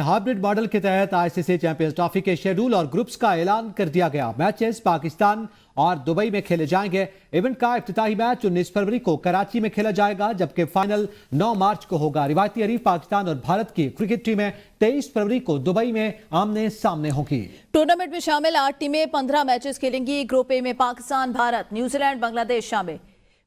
Hybrid model के तहत ICC champions trophy के शेड्यूल और ग्रुप्स का ऐलान कर दिया गया। मैचेस पाकिस्तान और दुबई में खेले जाएंगे। इवेंट का इफ्तिताही मैच 19 फरवरी को कराची में खेला जाएगा, जबकि फाइनल 9 मार्च को होगा। रिवायती हरीफ पाकिस्तान और भारत की क्रिकेट टीमें 23 फरवरी को दुबई में आमने सामने होंगी। टूर्नामेंट में शामिल 8 टीमें 15 मैचेस खेलेंगी। ग्रुप ए में पाकिस्तान, भारत, न्यूजीलैंड, बांग्लादेश शामिल।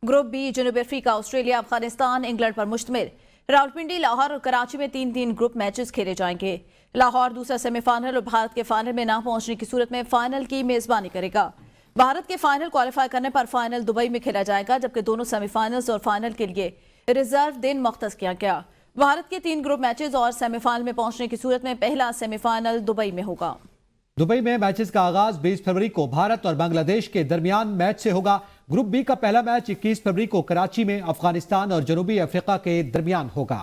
ग्रुप बी जनूबी अफ्रीका, ऑस्ट्रेलिया, अफगानिस्तान, इंग्लैंड पर मुश्तमिल। रावलपिंडी, लाहौर और कराची में 3-3 ग्रुप मैचेस खेले जाएंगे। लाहौर दूसरा सेमीफाइनल और भारत के फाइनल में ना पहुंचने की सूरत में फाइनल की मेजबानी करेगा। भारत के फाइनल क्वालिफाई करने पर फाइनल दुबई में खेला जाएगा, जबकि दोनों सेमीफाइनल्स और फाइनल के लिए रिजर्व दिन मुख्तस किया गया। भारत के 3 ग्रुप मैचेस और सेमीफाइनल में पहुंचने की सूरत में पहला सेमीफाइनल दुबई में होगा। दुबई में मैचेस का आगाज 20 फरवरी को भारत और बांग्लादेश के दरमियान मैच से होगा। ग्रुप बी का पहला मैच 21 फरवरी को कराची में अफगानिस्तान और जनूबी अफ्रीका के दरमियान होगा।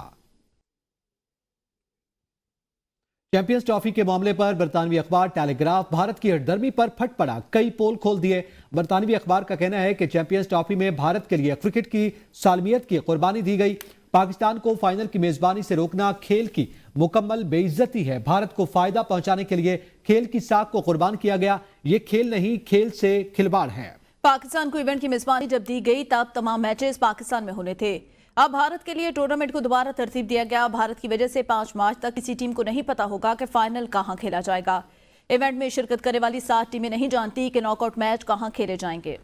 चैंपियंस ट्रॉफी के मामले पर बरतानवी अखबार टेलीग्राफ भारत की हठधर्मी पर फट पड़ा, कई पोल खोल दिए। बरतानवी अखबार का कहना है कि चैंपियंस ट्रॉफी में भारत के लिए क्रिकेट की सालमियत की कुर्बानी दी गई। पाकिस्तान को फाइनल की मेजबानी से रोकना खेल की मुकम्मल बेइज्जती है। भारत को फायदा पहुंचाने के लिए खेल की साख को कुर्बान किया गया। ये खेल नहीं, खेल से खिलवाड़ है। पाकिस्तान को इवेंट की मेजबानी जब दी गई तब तमाम मैचेस पाकिस्तान में होने थे। अब भारत के लिए टूर्नामेंट को दोबारा तरतीब दिया गया। भारत की वजह से 5 मार्च तक किसी टीम को नहीं पता होगा कि फाइनल कहां खेला जाएगा। इवेंट में शिरकत करने वाली 7 टीमें नहीं जानती कि नॉकआउट मैच कहां खेले जाएंगे।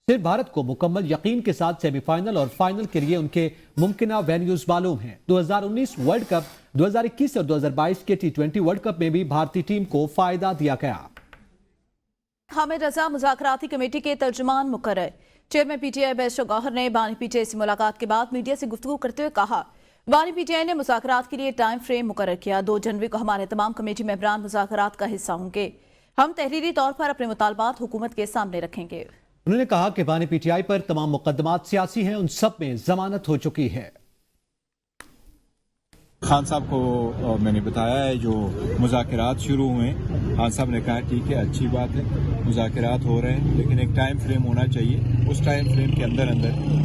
सिर्फ भारत को मुकम्मल यकीन के साथ सेमीफाइनल और फाइनल के लिए उनके मुमकिना वेन्यूज मालूम हैं। 2019 वर्ल्ड कप, 2021 और 2022 के T20 वर्ल्ड कप में भी भारतीय टीम को फायदा दिया गया। हामिद रजा मुज़ाकराती कमेटी के तर्जुमान मुकर्रर। चेयरमैन पीटीआई बैरिस्टर गौहर ने बानी पीटीआई से मुलाकात के बाद मीडिया से गुफ्तगू करते हुए कहा, बानी पीटीआई ने मुज़ाकरात के लिए टाइम फ्रेम मुकर्रर किया। 2 जनवरी को हमारे तमाम कमेटी मेंबरान मुज़ाकरात का हिस्सा होंगे। हम तहरीरी तौर पर अपने मुतालबात हुकूमत के सामने रखेंगे। उन्होंने कहा कि बानी पीटीआई पर तमाम मुकदमात सियासी हैं, उन सब में जमानत हो चुकी है। खान साहब को मैंने बताया है जो मुज़ाकरात शुरू हुए। खान साहब ने कहा ठीक है, अच्छी बात है, मुज़ाकरात हो रहे हैं, लेकिन एक टाइम फ्रेम होना चाहिए। उस टाइम फ्रेम के अंदर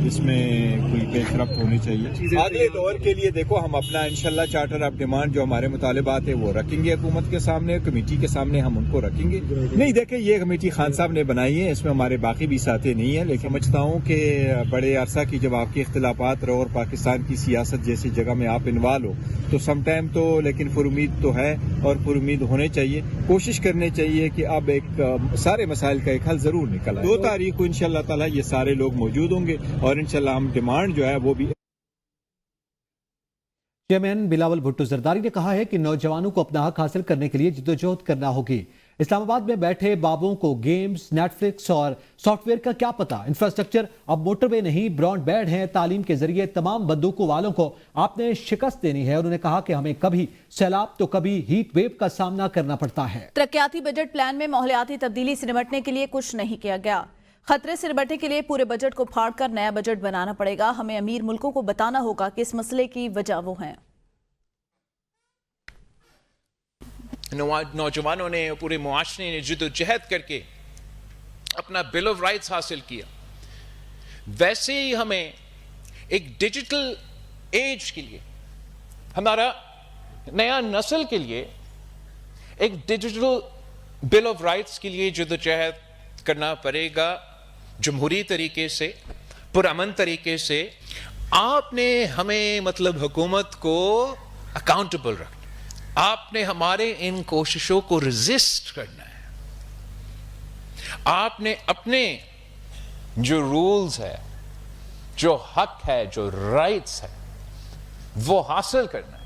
इसमें कोई पेशरफ्त होनी चाहिए। अगले दौर के लिए देखो, हम अपना इंशाल्लाह चार्टर ऑफ डिमांड जो हमारे मुतालिबात है वो रखेंगे हुकूमत के सामने, कमेटी के सामने हम उनको रखेंगे। नहीं, देखें, ये कमेटी खान साहब ने बनाई है, इसमें हमारे बाकी भी साथी नहीं है, लेकिन समझता हूँ कि बड़े अरसा की जब आपके इख्तिलाफात रहो और पाकिस्तान की सियासत जैसी जगह में आप इन्वॉल्व हो तो सम टाइम तो, लेकिन पुरुमीद तो है और पुरुमीद होने चाहिए। कोशिश करनी चाहिए कि अब एक सारे मसाइल का एक हल जरूर निकल आए। 2 तारीख को इंशाल्लाह ताला ये सारे लोग मौजूद होंगे और इंशाल्लाह हम डिमांड जो है वो भी। चेयरमैन बिलावल भुट्टो जरदारी ने कहा है कि नौजवानों को अपना हक हासिल करने के लिए जिद्दोजहद करना होगी। इस्लामाबाद में बैठे बाबुओं को गेम्स, नेटफ्लिक्स और सॉफ्टवेयर का क्या पता। इंफ्रास्ट्रक्चर अब मोटरवे नहीं, ब्रॉडबैंड है। तालीम के जरिए तमाम बंदूकों वालों को आपने शिकस्त देनी है। उन्होंने कहा कि हमें कभी सैलाब तो कभी हीट वेव का सामना करना पड़ता है। तरक्याती बजट प्लान में माहौलियाती तब्दीली से निपटने के लिए कुछ नहीं किया गया। खतरे से निपटने के लिए पूरे बजट को फाड़कर नया बजट बनाना पड़ेगा। हमें अमीर मुल्कों को बताना होगा कि इस मसले की वजह वो है। नौजवानों ने, पूरे मुआशरे ने जिद्दोजहद करके अपना बिल ऑफ राइट्स हासिल किया। वैसे ही हमें एक डिजिटल एज के लिए, हमारा नया नस्ल के लिए एक डिजिटल बिल ऑफ राइट्स के लिए जिद्दोजहद करना पड़ेगा, जमहूरी तरीके से, पुरअमन तरीके से। आपने हमें, मतलब हुकूमत को अकाउंटेबल रखना, आपने हमारे इन कोशिशों को रेजिस्ट करना है। आपने अपने जो रूल्स है, जो हक है, जो राइट्स है, वो हासिल करना है।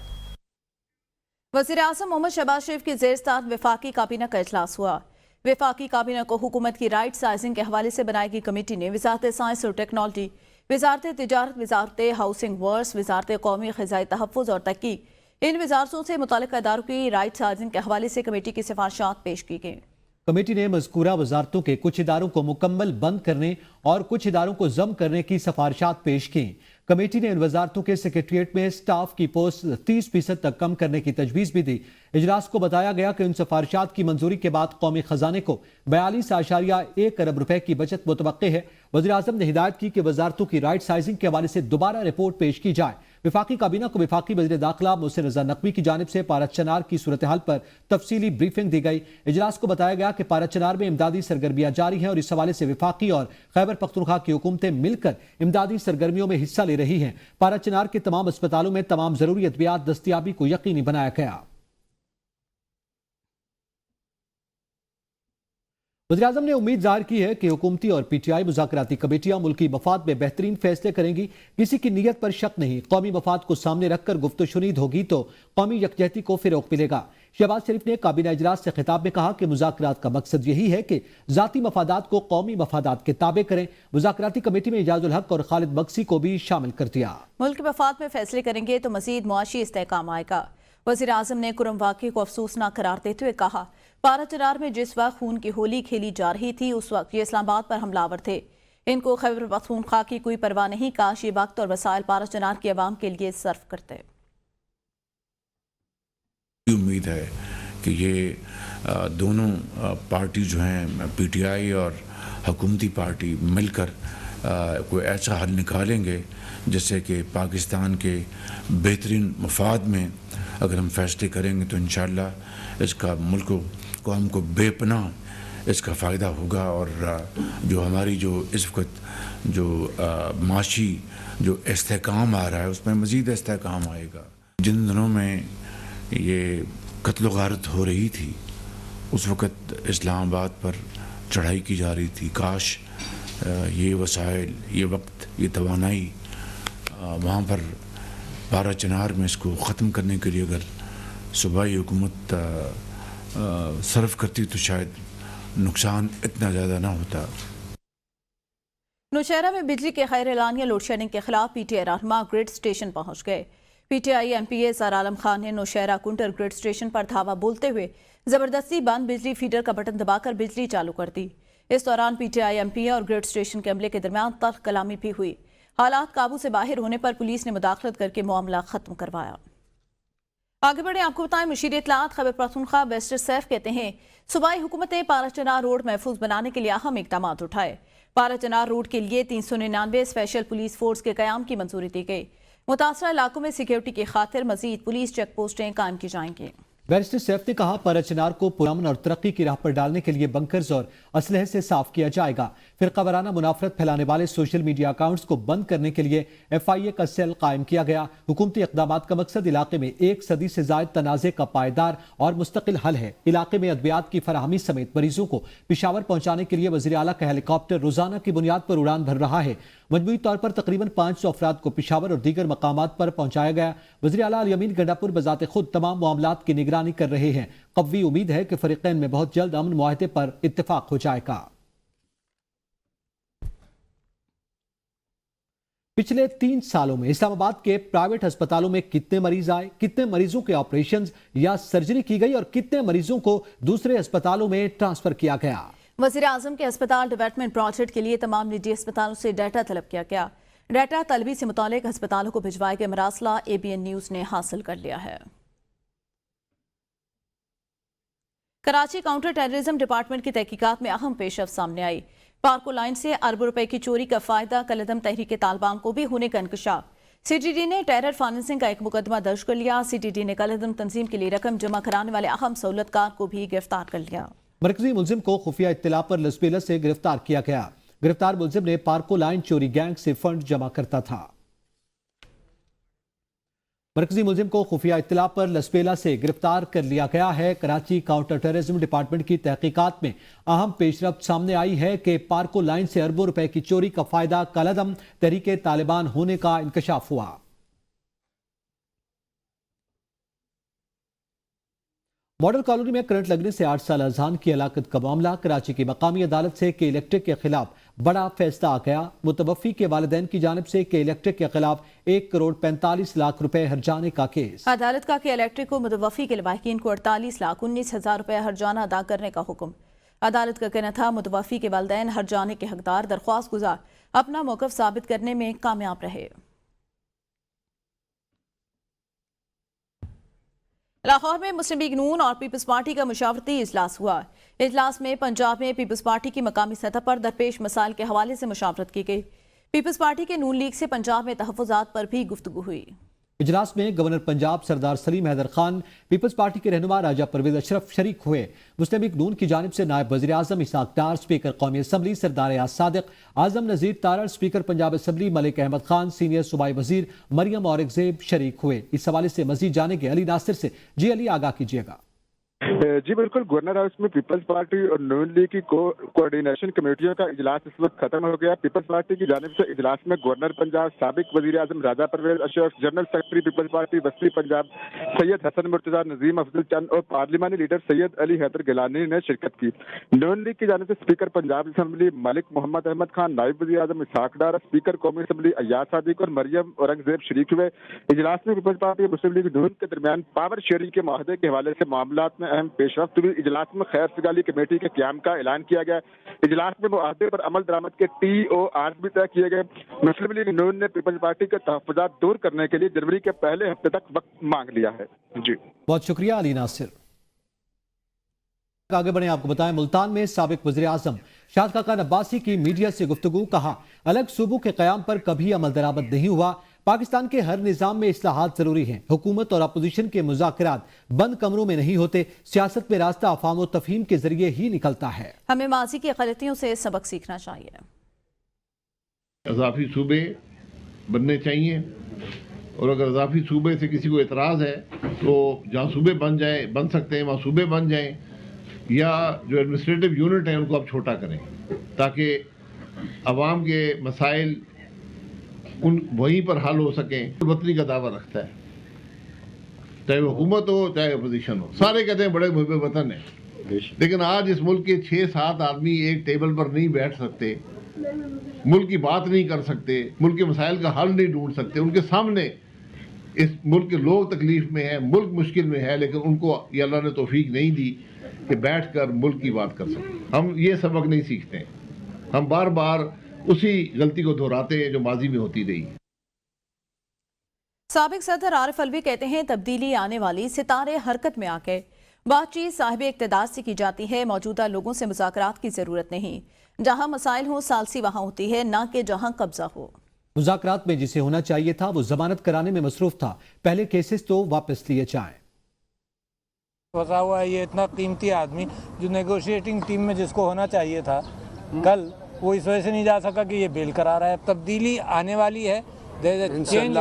वज़ीर आज़म मोहम्मद शहबाज शरीफ की ज़ेर-ए-सदारत वफाकी काबीना का इजलास हुआ। वफाकी काबीना को हुकूमत की राइट साइजिंग के हवाले से बनाई गई कमेटी ने वज़ारत साइंस और टेक्नोलॉजी, वज़ारत तिजारत, वज़ारत हाउसिंग वर्क्स, वज़ारत कौमी ग़िज़ाई तहफ़्फ़ुज़ और तहक़ीक़, इन वज़ारतों से मुतालिका इदारों की राइट साइजिंग के हवाले से कमेटी की सिफारिशात पेश की गई। कमेटी ने मज़कूरा वज़ारतों के कुछ इदारों को मुकम्मल बंद करने और कुछ इदारों को ज़म करने की सिफारिशात पेश की। कमेटी ने इन वज़ारतों के सेक्रेटरीट में स्टाफ की पोस्ट 30% तक कम करने की तजवीज़ भी दी। इजलास को बताया गया कि उन सिफारिशात की मंजूरी के बाद कौमी खजाने को 42.1 अरब रुपए की बचत मुतवक्के है। वज़ीर आज़म ने हिदायत की कि वज़ारतों की राइट साइजिंग के हवाले से दोबारा रिपोर्ट पेश की जाए। वफाकी काबीना को वफाकी वज़ीर दाखिला मोहसिन रज़ा नकवी की जानिब से पारा चनार की सूरत हाल पर तफसीली ब्रीफिंग दी गई। इजलास को बताया गया कि पारा चनार में इमदादी सरगर्मियां जारी हैं और इस हवाले से वफाकी और खैबर पख्तूनख्वा की हुकूमतें मिलकर इमदादी सरगर्मियों में हिस्सा ले रही हैं। पारा चनार के तमाम अस्पतालों में तमाम जरूरी अद्वियात दस्तियाबी को यकीनी बनाया गया। वज़ीर-ए-आज़म ने उम्मीद जाहिर की है कि हुकूमती और पीटीआई मुज़ाकराती कमेटियां मुल्की मफाद में बेहतरीन फैसले करेंगी। किसी की नीयत पर शक नहीं, कौमी मफाद को सामने रखकर गुफ्तगू शुनीद होगी तो कौमी यकजहती को फ़रोग़ मिलेगा। शहबाज शरीफ ने काबीना इजलास से खिताब में कहा कि मुज़ाकरात का मकसद यही है कि ज़ाती मफादात को कौमी मफादात के ताबे करें। मुज़ाकराती कमेटी में इजाज़ुल हक और खालिद बक्सी को भी शामिल कर दिया। मुल्क के मफाद में फैसले करेंगे तो मज़ीद मुआशी इस्तेहकाम आएगा। वज़ीर-ए-आज़म ने कुरम वाक़े को अफसोसनाक करार देते हुए कहा, पारा चनार में जिस वक्त खून की होली खेली जा रही थी उस वक्त ये इस्लामाबाद पर हमलावर थे। इनको खैबर पख्तूनख्वा की कोई परवाह नहीं, काश ये वक्त और वसाइल पारा चनार की आवाम के लिए सर्व करते। उम्मीद है कि ये दोनों पार्टी जो हैं पीटीआई और हुकूमती पार्टी मिलकर कोई ऐसा हल निकालेंगे जिससे कि पाकिस्तान के बेहतरीन मफाद में अगर हम फैसले करेंगे तो इंशाअल्लाह इसका मुल्क को हमको बेपनाह इसका फ़ायदा होगा। और जो हमारी जो इस वक्त जो माशी जो इस्तेहकाम आ रहा है उसमें मज़ीद इस्तेहकाम आएगा। जिन दिनों में ये कत्ल गारत हो रही थी उस वक़्त इस्लामाबाद पर चढ़ाई की जा रही थी, काश ये वसाइल, ये वक्त, ये तवानाई वहाँ पर पारा चनार में इसको ख़त्म करने के लिए अगर सूबाई हुकूमत सर्व करती तो शायद नुकसान इतना ज़्यादा ना होता। नौशहरा में बिजली के खैर एलानिया लोड शेडिंग के खिलाफ पीटीआई रहनुमा ग्रिड स्टेशन पहुंच गए। पीटीआई एमपीए सर आलम खान ने नौशहरा कुंटर ग्रिड स्टेशन पर धावा बोलते हुए जबरदस्ती बंद बिजली फीडर का बटन दबाकर बिजली चालू कर दी। इस दौरान पीटीआई एमपीए और ग्रिड स्टेशन के अमले के दरमियान तल्ख कलामी भी हुई। हालात काबू से बाहर होने पर पुलिस ने मुदाखलत करके मामला खत्म करवाया। आगे बढ़े, आपको बताएं मुशीर इत्तलात खैबर पख्तूनख्वा वेस्टर सैफ कहते हैं, सूबाई हुकूमत ने पारा चनार रोड महफूज बनाने के लिए अहम इकदाम उठाए। पारा चनार रोड के लिए 399 स्पेशल पुलिस फोर्स के कयाम की मंजूरी दी गई। मुतासरा इलाकों में सिक्योरिटी की खातिर मजीद पुलिस चेक पोस्टें कायम की जाएंगी। बैरिस्टर सैफ ने कहा, पारा चनार को पुरअमन और तरक्की की राह पर डालने के लिए बंकर्स और असलहे से साफ किया जाएगा। फिरका वाराना मुनाफरत फैलाने वाले सोशल मीडिया अकाउंट्स को बंद करने के लिए FIA का सेल कायम किया गया। हुकूमती इक़दामात का मकसद इलाके में 1 सदी से ज़ायद तनाज़े का पायदार और मुस्तकिल हल है। इलाके में अद्वियात की फराहमी समेत मरीजों को पिशावर पहुंचाने के लिए वज़ीर आला का हेलीकॉप्टर रोजाना की बुनियाद पर उड़ान भर रहा है। मजमूई तौर पर तकरीबन 500 अफराद को पिशावर और दीगर मकामात पर पहुंचाया गया। वज़ीर आला अल यमीन गंडापुर बजाते खुद तमाम मामलात की निगरानी कर रहे हैं। कवी उम्मीद है कि फरीक़ैन में बहुत जल्द अमन मुआहदे पर इत्तेफाक हो जाएगा। पिछले 3 सालों में इस्लामाबाद के प्राइवेट अस्पतालों में कितने मरीज आए, कितने मरीजों के ऑपरेशन या सर्जरी की गई और कितने मरीजों को दूसरे अस्पतालों में ट्रांसफर किया गया। वज़ीर-ए-आज़म के अस्पताल डेवलपमेंट प्रोजेक्ट के लिए तमाम निजी अस्पतालों से डाटा तलब किया गया। डाटा तलबी से मुतालिक अस्पतालों को भिजवाए गए मरासला ABN न्यूज़ ने हासिल कर लिया है। कराची काउंटर टेररिज्म डिपार्टमेंट की तहकीकात में अहम पेशरफ्त सामने आई। पार्को लाइन से अरबों रुपए की चोरी का फायदा कलदम तहरीक तालिबान को भी होने का इंकशाफ। CTD ने टेरर फाइनेंसिंग का एक मुकदमा दर्ज कर लिया। CTD ने कलदम तंजीम के लिए रकम जमा कराने वाले अहम सहूलतकार को भी गिरफ्तार कर लिया। मरकजी मुलजिम को खुफिया इत्तला पर लसबेला से गिरफ्तार किया गया। गिरफ्तार मुलजिम ने पार्को लाइन चोरी गैंग से फंड जमा करता था। मरकजी मुलजिम को खुफिया इत्तला पर लसबेला से गिरफ्तार कर लिया गया है। कराची काउंटर टेररिज्म डिपार्टमेंट की तहकीकात में अहम पेशरफ्त सामने आई है कि पार्को लाइन से अरबों रुपए की चोरी का फायदा कलदम तहरीक तालिबान होने का इंकशाफ हुआ। मॉडल कॉलोनी में करंट लगने से 8 साल अजहान की हलाकत का मामला। कराची की मकामी अदालत से के इलेक्ट्रिक के खिलाफ बड़ा फैसला आ गया। मुतवफ़ी के वालिदैन की जानिब से के इलेक्ट्रिक के खिलाफ 1 करोड़ 45 लाख रुपए हर्जाने का केस। अदालत का के इलेक्ट्रिक को मुतवफ़ी के लवाहिकीन को 48 लाख 19 हजार रुपए हर्जाना अदा करने का हुक्म। अदालत का कहना था मुतवफ़ी के वालिदैन हर्जाने के हकदार दरख्वास्त गुजार अपना मौक़िफ़ साबित करने में कामयाब रहे। लाहौर में मुस्लिम लीग नून और पीपल्स पार्टी का मुशावरती इजलास हुआ। इजलास में पंजाब में पीपल्स पार्टी की मकामी सतह पर दरपेश मसाइल के हवाले से मुशावरत की गई। पीपल्स पार्टी के नून लीग से पंजाब में तहफ़्फ़ुज़ात पर भी गुफ्तगू हुई। इजलास में गवर्नर पंजाब सरदार सलीम हैदर खान, पीपल्स पार्टी के रहनुमा राजा परवेज अशरफ शरीक हुए। मुस्लिम लीग नून की जानिब से नायब वज़ीर आज़म इसहाक डार, स्पीकर कौमी असम्बली सरदार याद Sadiq, Azam Nazir Tarar, speaker Punjab assembly Malik Ahmad Khan, senior सूबाई वज़ीर मरियम औरंगज़ेब शरीक हुए। इस हवाले से मज़ीद जानेंगे अली नासिर से। जी अली, आगाह कीजिएगा। जी बिल्कुल, गवर्नर हाउस में पीपल्स पार्टी और नून लीग की कोऑर्डिनेशन कमेटियों का इजलास इस वक्त खत्म हो गया। पीपल्स पार्टी की जानिब से इजलास में गवर्नर पंजाब, साबिक वजीर आजम Raja Pervaiz Ashraf, general secretary peoples party वस्ती पंजाब सैयद हसन मुर्तजा, नजीम अफजल चंद और पार्लिमानी लीडर सैयद अली हैदर गिलानी ने शिरकत की। नून लीग की जानिब से स्पीकर पंजाब असम्बली मलिक मोहम्मद अहमद खान, नायब वजीर आजम इसहाक डार, स्पीकर कौमी असम्बली अयाज सादिक और मरियम औरंगजेब शरीक हुए। इजलास में पीपल्स पार्टी और मुस्लिम लीग नून के दरमियान पावर शेयरिंग के माहदे के हवाले से मामलात में अहम पेशरफ्त हुई। इजलास में खैर सगाली कमेटी के क्याम का ऐलान किया गया। इजलास में मुआहदे पर अमल दरामद के TOR भी तय किए गए। मुस्लिम लीग नून ने पीपल्स पार्टी के तहफ्फुजात दूर करने के लिए जनवरी के पहले हफ्ते तक वक्त मांग लिया है। जी बहुत शुक्रिया अली नासिर। आगे बढ़े, आपको बताएं मुल्तान में साबिक वज़ीर आज़म शाद खाकान अब्बासी की मीडिया से गुफ्तगू। कहा, अलग सूबों के क़याम पर कभी अमल दरामद नहीं हुआ। पाकिस्तान के हर निज़ाम में इस्लाहात जरूरी हैं। हुकूमत और अपोजिशन के मुज़ाकरात बंद कमरों में नहीं होते। सियासत में रास्ता अफ़ाम व तफ़हीम के जरिए ही निकलता है। हमें माजी की गलतियों से सबक सीखना चाहिए। इजाफी सूबे बनने चाहिए, और अगर इजाफी सूबे से किसी को एतराज़ है तो जहाँ सूबे बन सकते हैं वहाँ सूबे बन जाएं, या जो एडमिनिस्ट्रेटिव यूनिट है उनको आप छोटा करें, ताकि अवाम के मसाइल उन वहीं पर हल हो सकें। वतनी का दावा रखता है, चाहे वो हुकूमत हो चाहे अपोजिशन हो, सारे कहते हैं बड़े मुहब्बे वतन है। लेकिन आज इस मुल्क के 6-7 आदमी एक टेबल पर नहीं बैठ सकते, मुल्क की बात नहीं कर सकते, मुल्क के मसाइल का हल नहीं ढूंढ सकते। उनके सामने इस मुल्क के लोग तकलीफ में हैं, मुल्क मुश्किल में है, लेकिन उनको ये अल्लाह ने तौफीक नहीं दी कि बैठ कर मुल्क की बात कर सकें। हम ये सबक नहीं सीखते हैं, हम बार बार उसी गलती को दोहराते हैं जो माजी में होती रही। साबिक सदर आरिफ अलवी कहते हैं, तब्दीली आने वाली सितारे हरकत में आके बातचीत साहिब इक़्तिदार से की जाती है। मौजूदा लोगों से मुज़ाकरात की जरूरत नहीं। जहां मसाइल हो सालसी वहां होती है, ना कि जहां कब्जा हो। मुज़ाकरात में जिसे होना चाहिए था वो जमानत कराने में मसरूफ था। पहले केसेस तो वापस लिए जाएं। फंसा हुआ है ये इतना कीमती आदमी जो नेगोशिएटिंग टीम में जिसको होना चाहिए था, कल वो इस वजह से नहीं जा सका कि ये बेल करा रहा है। तब्दीली आने वाली है, चेंज।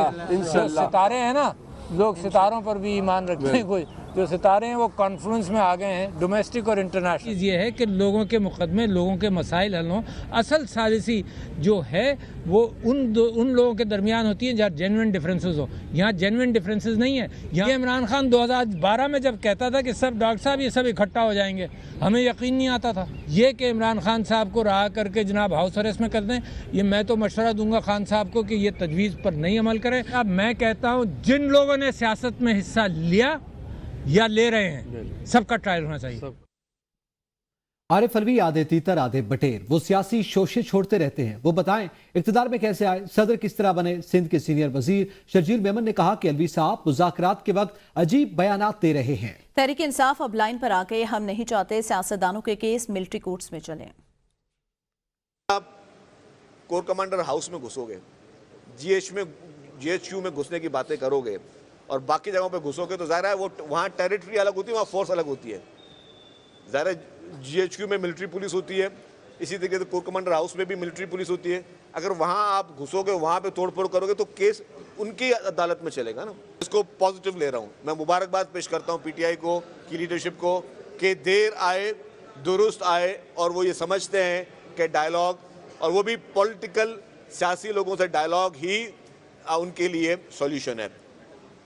सितारे हैं ना, लोग सितारों पर भी ईमान रखते हैं। कोई जो सितारे हैं वो कॉन्फ्लुएंस में आ गए हैं, डोमेस्टिक और इंटरनेशनल। ये है कि लोगों के मुकदमे, लोगों के मसाइल हल हों। असल सालिसी जो है वो उन लोगों के दरमियान होती है जहाँ जेन्युइन डिफरेंसेस हो। यहाँ जेन्युइन डिफरेंसेस नहीं है। यहाँ इमरान खान 2012 में जब कहता था कि सब डॉक्टर साहब ये सब इकट्ठा हो जाएंगे, हमें यकीन नहीं आता था। ये कि इमरान खान साहब को रहा करके जनाब हाउस अरेस्ट में कर दें, ये मैं तो मशवरा दूंगा खान साहब को कि ये तजवीज़ पर नहीं अमल करें। अब मैं कहता हूँ जिन लोगों ने सियासत में हिस्सा लिया या ले रहे हैं, सबका ट्रायल होना चाहिए। आरिफ अलवी आधे तीतर आधे बटेर, वो सियासी शोशे छोड़ते रहते हैं। वो बताएं इख्तिदार में कैसे आए, सदर किस तरह बने। सिंध के सीनियर वजीर शर्जील मेमन ने कहा कि अलवी साहब मुज़ाकरात के वक्त अजीब बयानात दे रहे हैं। तहरीक इंसाफ अब लाइन पर आ गए। हम नहीं चाहते सियासतदानों के केस मिलिट्री कोर्ट्स में चलें। आप कोर कमांडर हाउस में घुसोगे, GHQ में घुसने की बातें करोगे और बाकी जगहों पे घुसोगे तो ज़ाहिर है वो वहाँ टेरिटरी अलग होती है, वहाँ फोर्स अलग होती है। ज़ाहिर है GHQ में मिलिट्री पुलिस होती है, इसी तरीके से कोर कमांडर हाउस में भी मिलिट्री पुलिस होती है। अगर वहाँ आप घुसोगे, वहाँ पे तोड़फोड़ करोगे तो केस उनकी अदालत में चलेगा ना। इसको पॉजिटिव ले रहा हूँ मैं, मुबारकबाद पेश करता हूँ PTI को, की लीडरशिप को, कि देर आए दुरुस्त आए और वो ये समझते हैं कि डायलॉग, और वो भी पॉलिटिकल सियासी लोगों से डायलॉग ही उनके लिए सॉल्यूशन है,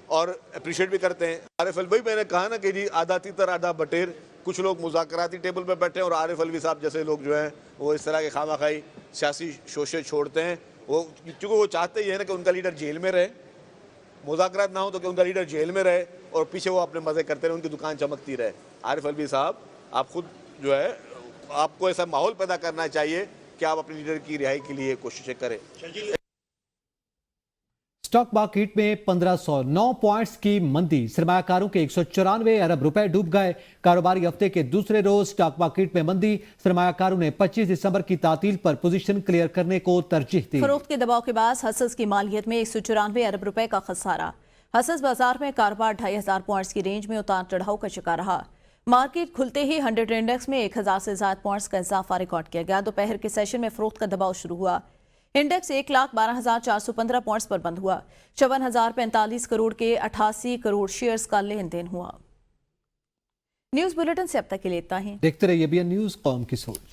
और अप्रिशिएट भी करते हैं। आरिफ अलवी, मैंने कहा ना कि जी आधा तीतर आधा बटेर, कुछ लोग मुज़ाकराती टेबल पे बैठे हैं और आरिफ अलवी साहब जैसे लोग जो हैं वो इस तरह के खामाखाई सियासी शोशे छोड़ते हैं। वो क्योंकि वो चाहते ही है ना कि उनका लीडर जेल में रहे, मुज़ाकरात ना हो तो कि उनका लीडर जेल में रहे और पीछे वो अपने मज़े करते रहे, उनकी दुकान चमकती रहे। आरिफ अलवी साहब, आप खुद जो है आपको ऐसा माहौल पैदा करना चाहिए कि आप अपने लीडर की रिहाई के लिए कोशिशें करें। स्टॉक मार्केट में 1509 पॉइंट्स की मंदी, सरमायाकारों के 194 अरब रुपए डूब गए। कारोबारी हफ्ते के दूसरे रोज स्टॉक मार्केट में मंदी, सरमायाकारों ने 25 दिसंबर की तातील पर पोजीशन क्लियर करने को तरजीह दी। फरोख्त के दबाव के बाद हसस की मालियत में 194 अरब रुपए का खसारा। हसस बाजार में कारोबार 2500 पॉइंट्स की रेंज में उतार चढ़ाव का शिकार रहा। मार्केट खुलते ही 100 इंडेक्स में 1000 से ज्यादा पॉइंट्स का इजाफा रिकॉर्ड किया गया। दोपहर के सेशन में फरोख्त का दबाव शुरू हुआ। इंडेक्स 1,12,415 पॉइंट्स पर बंद हुआ। 54,045 करोड़ के 88 करोड़ शेयर्स का लेन देन हुआ। न्यूज बुलेटिन से अब तक के लिए इतना ही। देखते रहिए ABN न्यूज, कौम की सोच।